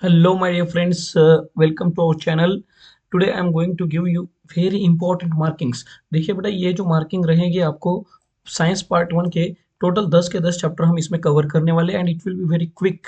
Hello, my dear friends. Welcome to our channel. Today I am going to give you very important markings. देखिए बेटा, ये जो marking रहेगी आपको science part one के total 10 के 10 चैप्टर हम इसमें कवर करने वाले and it will be very quick,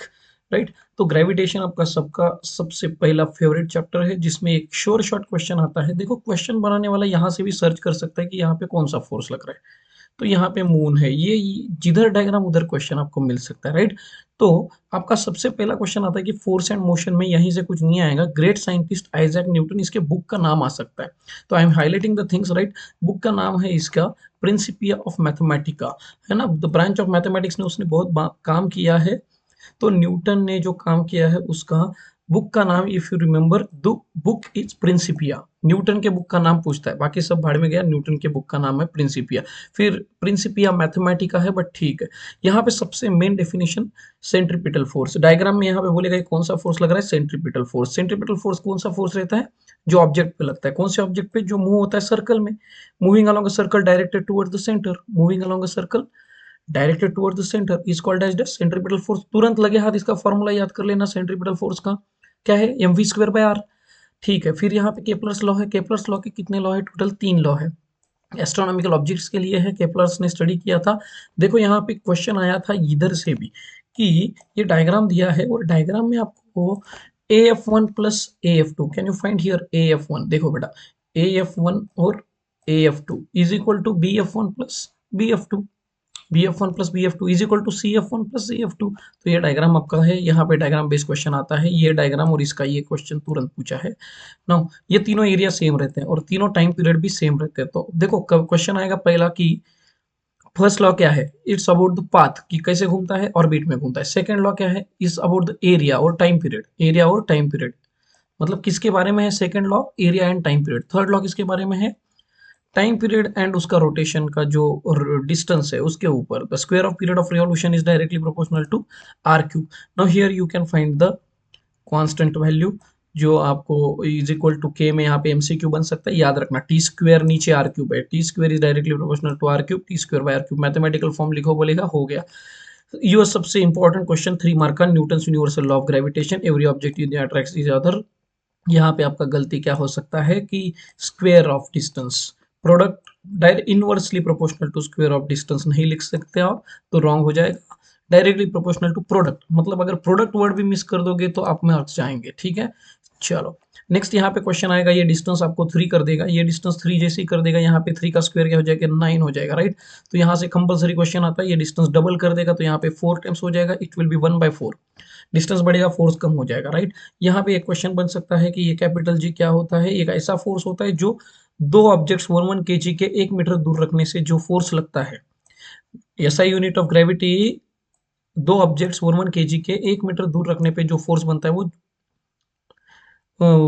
right. तो ग्रेविटेशन आपका सबका सबसे पहला फेवरेट चैप्टर है जिसमें एक श्योर शॉर्ट क्वेश्चन आता है। देखो, क्वेश्चन बनाने वाला यहाँ से भी सर्च कर सकता है कि यहाँ पे कौन सा फोर्स लग रहा है। तो यहाँ पे मून है, ये जिधर डायग्राम उधर क्वेश्चन आपको मिल सकता है, राइट। तो आपका सबसे पहला क्वेश्चन आता है कि फोर्स एंड मोशन में यहीं से कुछ नहीं आएगा। ग्रेट साइंटिस्ट आइजैक न्यूटन, इसके बुक का नाम आ सकता है। तो I am highlighting the things, right. Book का नाम है इसका प्रिंसिपिया ऑफ मैथमेटिका, है ना। द ब्रांच ऑफ मैथमेटिक्स ने उसने बहुत काम किया है। तो न्यूटन ने जो काम किया है उसका बुक का नाम, if you remember, the book is Principia. Newton के बुक का नाम पूछता है, बाकी सब भाड़ में गया। न्यूटन के बुक का नाम है प्रिंसिपिया। फिर प्रिंसिपिया मैथमेटिका है, बट ठीक है। यहाँ पे सबसे main definition centripetal force. Diagram में यहाँ पे बोलेगा कौन सा फोर्स लग रहा है, सेंट्रीपिटल फोर्स। सेंट्रीपिटल फोर्स कौन सा फोर्स रहता है, जो ऑब्जेक्ट पे लगता है। कौन से ऑब्जेक्ट पे, जो मूव होता है सर्कल में। Moving along a circle directed towards the centre, moving along a circle directed towards the centre is called as the centripetal force. तुरंत लगे हाथ इसका फॉर्मूला याद कर लेना सेंट्रीपिटल फोर्स का, क्या है, mv² r। ठीक है। फिर यहाँ पे केपलर्स लॉ है। केपलर्स लॉ के कितने लॉ है, टोटल 3 लॉ है। एस्ट्रोनॉमिकल ऑब्जेक्ट्स के लिए है, केपलर्स ने स्टडी किया था। देखो यहाँ पे क्वेश्चन आया था इधर से भी कि ये डायग्राम दिया है और डायग्राम में आपको AF1 plus AF2, can you find here AF1। देखो बेटा, AF1 और AF2 is equal to BF1 plus BF2। BF1 plus BF2 is equal to CF1 plus CF2। तो ये डायग्राम आपका है। यहाँ पे डायग्राम बेस्ड क्वेश्चन आता है, ये डायग्राम और इसका ये क्वेश्चन तुरंत पूछा है ना। ये तीनों एरिया सेम रहते हैं और तीनों टाइम पीरियड भी सेम रहते हैं। तो देखो क्वेश्चन आएगा पहला कि फर्स्ट लॉ क्या है, इट्स अबाउट द पाथ, कि कैसे घूमता है, ऑर्बिट में घूमता है। सेकंड लॉ क्या है, इट्स अबाउट द एरिया और टाइम पीरियड। एरिया और टाइम पीरियड मतलब किसके बारे में है, second law area and time period. Third law किसके बारे में है, टाइम पीरियड एंड उसका रोटेशन का जो डिस्टेंस है उसके ऊपर। The square of period of revolution is directly proportional to R cube. Now here you can find the constant value, जो आपको इज इक्वल टू के में यहाँ पे एमसीक्यू बन सकता है। याद रखना, टी स्क्वायर नीचे आर क्यूब है, T square is directly proportional to R cube, T square by R cube. Mathematical form लिखो, बोलेगा, हो गया। ये सबसे इंपॉर्टेंट क्वेश्चन 3 मार्क का, Newton's universal law of gravitation, every object in attracts each other. यहाँ पे आपका गलती क्या हो सकता है कि square of distance, product direct inversely proportional to square of distance नहीं लिख सकते आप, तो रॉन्ग हो जाएगा। डायरेक्टली प्रोपोर्शनल टू प्रोडक्ट, मतलब अगर प्रोडक्ट वर्ड भी मिस कर दोगे तो आप मार्क्स जाएंगे, ठीक है। चलो नेक्स्ट यहाँ पे क्वेश्चन आएगा, ये डिस्टेंस आपको 3 कर देगा, ये डिस्टेंस 3 जैसे ही कर देगा। यहाँ पे 3 का स्क्वायर क्या हो जाएगा, 9 हो जाएगा, राइट। तो यहाँ से कंपलसरी क्वेश्चन आता है, ये डिस्टेंस डबल कर देगा तो यहाँ पे 4 टाइम्स हो जाएगा, इट विल बी 1/4। डिस्टेंस बढ़ेगा, फोर्स कम हो जाएगा, राइट। यहाँ पे एक क्वेश्चन बन सकता है कि ये कैपिटल जी क्या होता है। एक ऐसा फोर्स होता है जो दो ऑब्जेक्ट्स 1 kg के 1 मीटर दूर रखने से जो फोर्स लगता है। ऐसा यूनिट ऑफ ग्रेविटी, दो ऑब्जेक्ट्स 1 kg के 1 मीटर दूर रखने पे जो फोर्स बनता है वो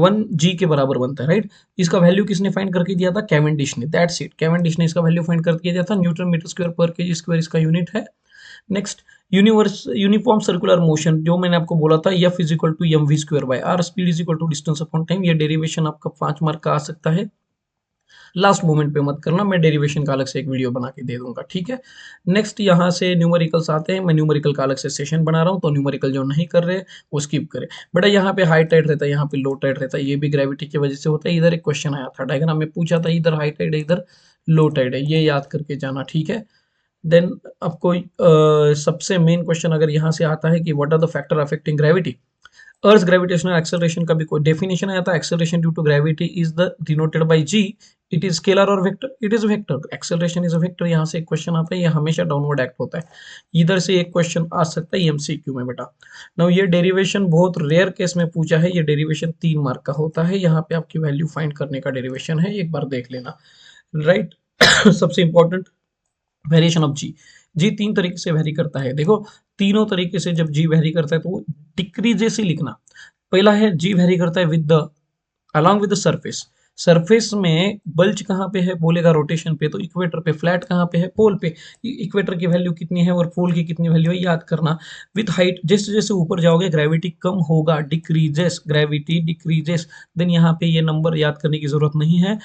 1 g के बराबर बनता है, राइट। इसका वैल्यू किसने फाइंड करके दिया था, कैवेंडिश ने। दैट्स इट, कैवेंडिश ने इसका वैल्यू फाइंड करके दिया था। न्यूटन मीटर स्क्वायर पर केजी स्क्वायर इसका यूनिट है। नेक्स्ट, यूनिफॉर्म सर्कुलर मोशन, जो मैंने आपको बोला था, F is equal to mv²/r, speed is equal to distance upon time. ये डेरिवेशन आपका 5 मार्क का आ सकता है। लास्ट मोमेंट पे मत करना, मैं डेरिवेशन का अलग से एक वीडियो बना के दे दूंगा, ठीक है। नेक्स्ट यहाँ से न्यूमेरिकल्स आते हैं। मैं न्यूमेरिकल का अलग से सेशन बना रहा हूँ, तो न्यूमेरिकल जो नहीं कर रहे वो स्किप करें। बेटा यहाँ पे हाई टाइड रहता है, यहाँ पे लो टाइड रहता है, ये भी ग्रेविटी की वजह से होता है। इधर एक क्वेश्चन आया था, डायग्राम में पूछा था, इधर हाई टाइड है, इधर लो टाइड है, ये याद करके जाना, ठीक है। देन आपको सबसे मेन क्वेश्चन अगर यहाँ से आता है कि what are the factor affecting gravity, earth gravitational acceleration का भी कोई डेफिनेशन आया था। Acceleration due to gravity is the denoted by G. It is scalar और vector, it is vector, acceleration is a vector. यहाँ से एक क्वेश्चन आता है, ये हमेशा डाउनवर्ड एक्ट होता है। इधर से एक क्वेश्चन आ सकता है एमसीक्यू में बेटा। नाउ ये डेरिवेशन बहुत रेयर केस में पूछा है, ये डेरिवेशन 3 मार्क का होता है। यहाँ पे आपकी वैल्यू फाइंड करने का डेरिवेशन है, एक बार देख लेना, राइट। सबसे इंपॉर्टेंट, वेरिएशन ऑफ जी। जी 3 तरीके से वेरी करता है। देखो तीनों तरीके से जब जी वेरी करता है तो वो डिक्रीजेस ही लिखना। पहला है जी वेरी करता है with the, along with the surface. Surface में बल्ज कहाँ पे है, बोलेगा रोटेशन पे, तो इक्वेटर पे। फ्लैट कहाँ पे है, पोल पे। इक्वेटर की वैल्यू कितनी है और पोल की कितनी वैल्यू है, याद करना। विथ हाइट, जैसे जैसे ऊपर जाओगे ग्रेविटी कम होगा, डिक्रीजेस, ग्रेविटी डिक्रीजेस। देन यहाँ पे ये नंबर याद करने की जरूरत नहीं है।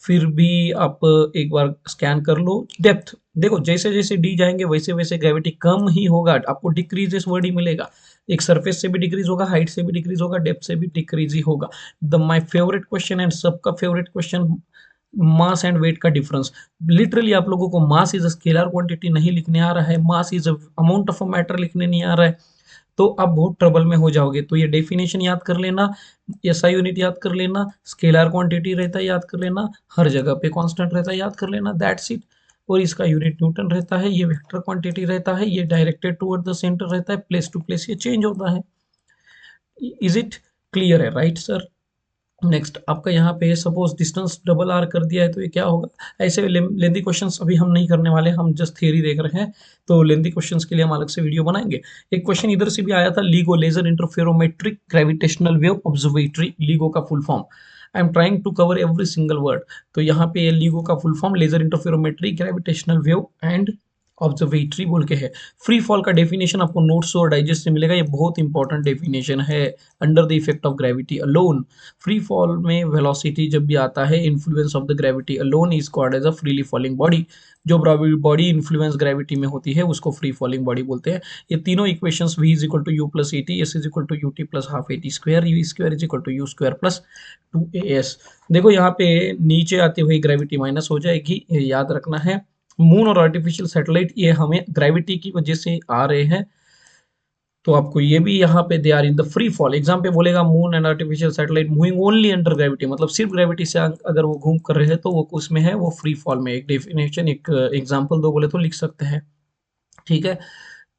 फिर भी आप एक बार स्कैन कर लो। डेप्थ देखो, जैसे जैसे डी जाएंगे वैसे वैसे ग्रेविटी कम ही होगा, आपको डिक्रीजेस वर्ड ही मिलेगा। एक सरफेस से भी डिक्रीज होगा, हाइट से भी डिक्रीज होगा, डेप्थ से भी डिक्रीज ही होगा। The my favourite question and सबका favourite question, mass and weight का डिफरेंस। लिटरली आप लोगों को mass is a scalar quantity नहीं लिखने आ रहा है, mass is amount of a matter लिखने नहीं आ रहा है, तो आप बहुत ट्रबल में हो जाओगे। तो ये डेफिनेशन याद कर लेना, एसआई यूनिट याद कर लेना, स्केलर क्वांटिटी रहता है याद कर लेना, हर जगह पे कांस्टेंट रहता है याद कर लेना, दैट्स इट। और इसका यूनिट न्यूटन रहता है, ये वेक्टर क्वांटिटी रहता है, ये डायरेक्टेड टुवर्ड द सेंटर रहता है, प्लेस टू प्लेस ये चेंज होता है। इज इट क्लियर है? Right sir. नेक्स्ट आपका यहाँ पे सपोज डिस्टेंस डबल आर कर दिया है तो ये क्या होगा। ऐसे लेंदी क्वेश्चंस अभी हम नहीं करने वाले, हम जस्ट थियरी देख रहे हैं, तो लेंदी क्वेश्चंस के लिए हम अलग से वीडियो बनाएंगे। एक क्वेश्चन इधर से भी आया था, LIGO laser interferometric gravitational wave observatory, LIGO का full form. I am trying to cover every single word. तो यहाँ पे लीगो का full form laser interferometric gravitational wave and observatory बोल के है। फ्री फॉल का डेफिनेशन आपको नोट्स और डाइजेस्ट से मिलेगा, ये बहुत इंपॉर्टेंट डेफिनेशन है। Under the effect of gravity alone, free fall में वेलोसिटी जब भी आता है, influence of the gravity alone is called as a freely falling body. जो बॉडी इन्फ्लुएंस ग्रेविटी में होती है उसको फ्री फॉलिंग बॉडी बोलते हैं। ये तीनों equations v is equal to U plus A T, S is equal to U T plus half A T square, U square is equal to U square plus 2as। देखो यहाँ पे नीचे आती हुई ग्रेविटी माइनस हो जाएगी, ये याद रखना है। मून और आर्टिफिशियल सैटेलाइट ये हमें ग्रेविटी की वजह से आ रहे हैं, तो आपको ये भी यहाँ पे they are in the free fall. Exam पे बोलेगा moon and artificial satellite moving only under gravity, मतलब सिर्फ ग्रेविटी से अगर वो घूम कर रहे हैं तो वो उसमें है, वो फ्री फॉल में। एक डेफिनेशन, एक एग्जांपल दो बोले तो लिख सकते हैं, ठीक है।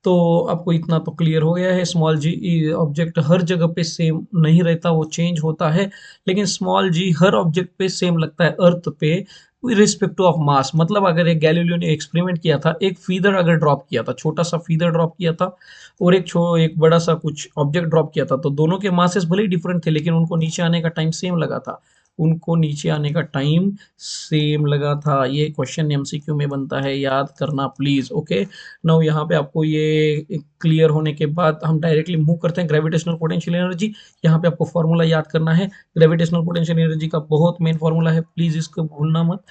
तो आपको इतना तो क्लियर हो गया है। स्मॉल जी ऑब्जेक्ट हर जगह पे सेम नहीं रहता, वो चेंज होता है, लेकिन स्मॉल जी हर ऑब्जेक्ट पे सेम लगता है अर्थ पे, रिस्पेक्ट ऑफ मास। मतलब अगर एक गैलीलियो ने एक्सपेरिमेंट किया था, एक फीदर अगर ड्रॉप किया था, छोटा सा फीदर ड्रॉप किया था, और एक बड़ा सा कुछ ऑब्जेक्ट ड्रॉप किया था, तो दोनों के मासेस भले ही डिफरेंट थे, लेकिन उनको नीचे आने का टाइम सेम लगा था, उनको नीचे आने का टाइम सेम लगा था। ये क्वेश्चन एमसीक्यू में बनता है, याद करना प्लीज। ओके, नाउ यहाँ पे आपको ये क्लियर होने के बाद हम डायरेक्टली मूव करते हैं ग्रेविटेशनल पोटेंशियल एनर्जी। यहाँ पे आपको फॉर्मूला याद करना है, ग्रेविटेशनल पोटेंशियल एनर्जी का बहुत मेन फॉर्मूला है, प्लीज इसको भूलना मत।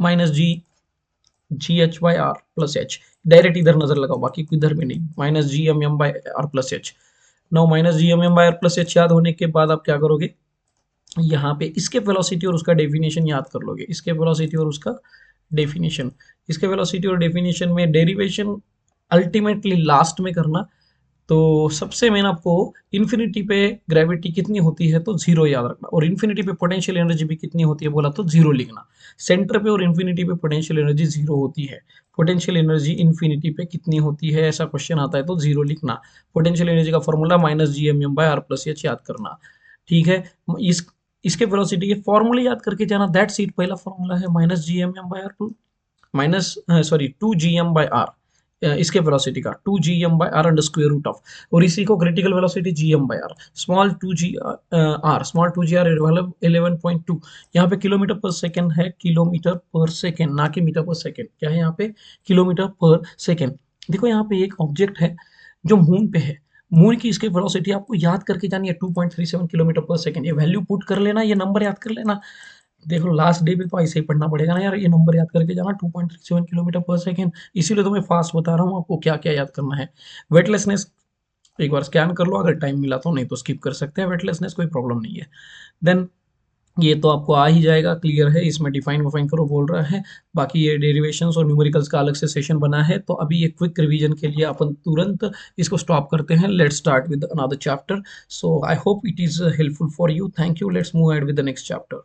Minus G H by R plus H, direct इधर नजर लगाओ, बाकी इधर में नहीं, minus G M M by R plus H. Now minus G M M by R plus H याद होने के बाद आप क्या करोगे, यहाँ पे इसके वेलोसिटी और उसका डेफिनेशन याद कर लोगे, इसके वेलोसिटी और उसका डेफिनेशन। इसके वेलोसिटी और डेफिनेशन में डेरिवेशन अल्टीमेटली लास्ट में करना। तो सबसे मेन आपको इन्फिनिटी पे ग्रेविटी कितनी होती है तो जीरो याद रखना, और इन्फिनिटी पे पोटेंशियल एनर्जी भी कितनी होती है बोला तो जीरो लिखना। सेंटर पे और इन्फिनिटी पे पोटेंशियल एनर्जी जीरो होती है, पोटेंशियल एनर्जी इन्फिनिटी पे कितनी होती है ऐसा क्वेश्चन आता है तो जीरो लिखना। पोटेंशियल एनर्जी का formula minus G M M by R plus H याद करना, ठीक है। इस इसके वेलोसिटी के फॉर्मूले याद करके जाना, दैट्स इट। पहला फॉर्मूला है minus G M M by R, minus sorry 2gm by R, इसके वेलोसिटी का 2gm by R under square root of, और इसी को critical velocity gm by R, small 2g R, small 2g R 11.2। यहाँ पे kilometre पर second है, kilometre पर सेकेंड ना कि मीटर पर सेकेंड, क्या है यहाँ पे किलोमीटर पर सेकेंड। देखो यहाँ पे एक ऑब्जेक्ट है जो मून पे है, मून की इसके वेलोसिटी आपको याद करके जानी है 2.37 किलोमीटर पर सेकेंड। ये वैल्यू पुट कर लेना, ये नंबर याद कर लेना। देखो लास्ट डे पे तो ऐसे ही पढ़ना पड़ेगा ना यार, ये नंबर याद करके जाना 2.37 किलोमीटर पर सेकेंड। इसीलिए तो मैं फास्ट बता रहा हूँ आपको क्या क्या याद करना है। वेटलेसनेस एक बार स्कैन कर लो, अगर टाइम मिला तो, नहीं तो स्किप कर सकते हैं, वेटलेसनेस कोई प्रॉब्लम नहीं है। देन ये तो आपको आ ही जाएगा, क्लियर है, इसमें डिफाइन वफाइन करो बोल रहा है। बाकी ये डेरिवेशंस और न्यूमेरिकल्स का अलग से सेशन बना है, तो अभी ये क्विक रिवीजन के लिए अपन तुरंत इसको स्टॉप करते हैं। Let's start with another chapter. So I hope it is helpful for you, thank you, let's move ahead with the next chapter.